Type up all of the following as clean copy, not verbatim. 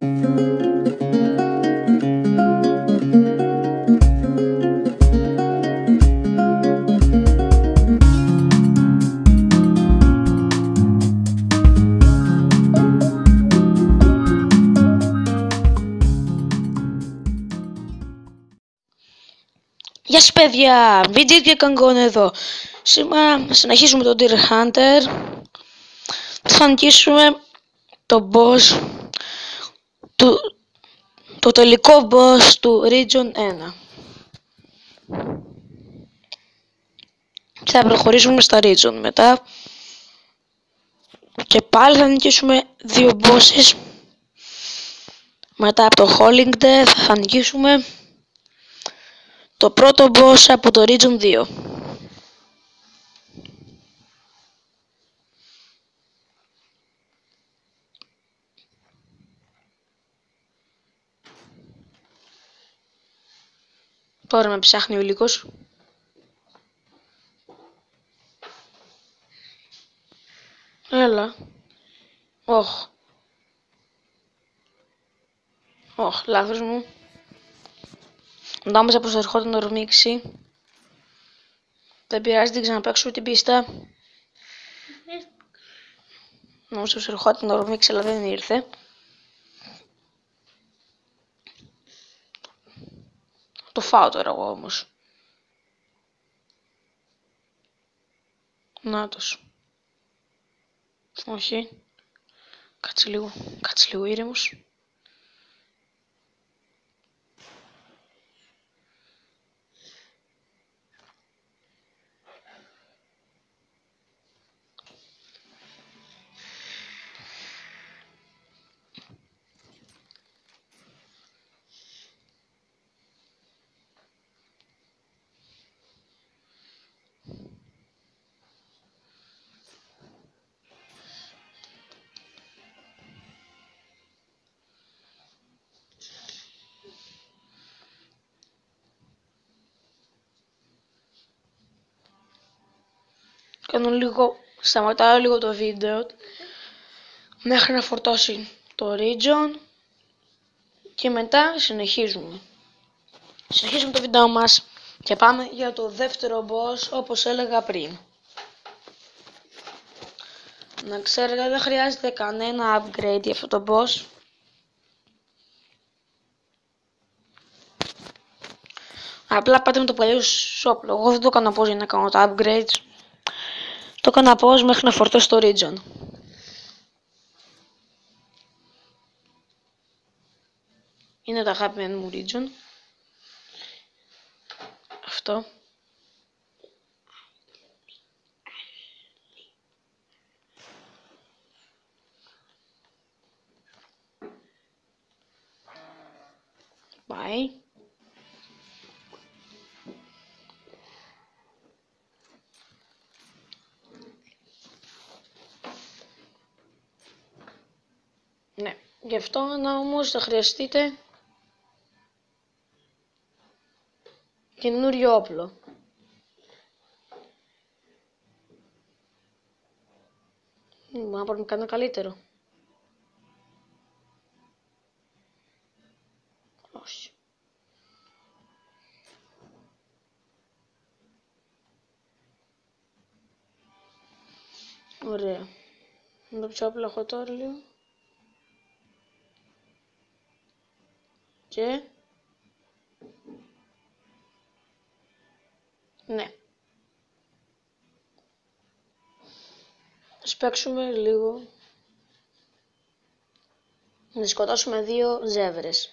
Γεια σας παιδιά, VG και Kangone εδώ. Σήμερα συνεχίζουμε τον Deer Hunter. Θα νικήσουμε το boss, το τελικό boss του Region 1. Θα προχωρήσουμε στα Region μετά. Και πάλι θα νικήσουμε δύο bosses. Μετά από το Howling Death θα νικήσουμε το πρώτο boss από το Region 2. Τώρα με ψάχνει ο υλικός. Έλα. Όχ, λάθος μου. Νόμιζα πως θα ερχόταν να ρομίξει. Δεν πειράζει, δεν ξαναπαίξω την πίστα. Νόμιζα πως ερχόταν να ρομίξει, αλλά δεν ήρθε. Το φάω τώρα εγώ όμως. Νάτος. Όχι. Κάτσε λίγο ήρεμος. Σταματάω λίγο το βίντεο μέχρι να φορτώσει το Region και μετά συνεχίζουμε το βίντεο μας και πάμε για το δεύτερο boss, όπως έλεγα πριν. Να ξέρετε, δεν χρειάζεται κανένα upgrade για αυτό το boss. Απλά πάτε με το παλιό σόπλο. Εγώ δεν το έκανα πώς για να κάνω τα upgrades. Το έκανα πώς μέχρι να φορτώσει το Region. Είναι το αγαπημένο μου Region. Αυτό. Πάει. Ναι, γι' αυτό όμως θα χρειαστείτε καινούριο όπλο. Μπορεί να πάρουμε κανένα καλύτερο. Όχι. Ωραία. Να το πιο όπλο έχω τώρα λίγο. Και ναι. Ας παίξουμε λίγο. Να σκοτώσουμε δύο ζεύρες.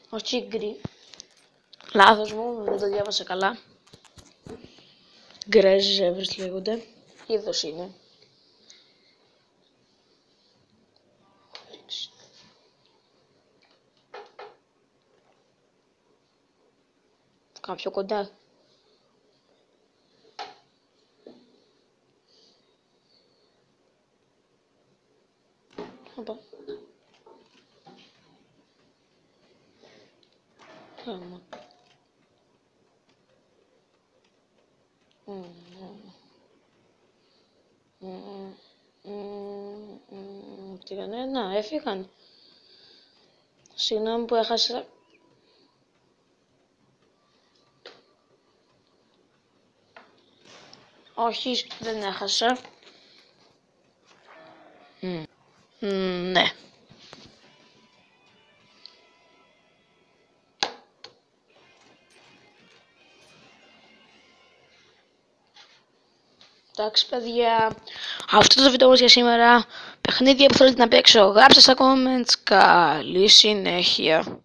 Ο Τσίγκρι. Λάθος μου, δεν το διάβασα καλά. Γκρέζ ζεύρες λέγονται. Είδος είναι. Κάνα πιο κοντά. Οπα. Τι έκανε, να, έφυγαν. Συγγνώμη που έχασα. Όχι, δεν έχασα. Ναι. Εντάξει παιδιά, αυτό το βίντεο μας για σήμερα. Παιχνίδια που θέλετε να παίξω, γράψτε στα comments. Καλή συνέχεια.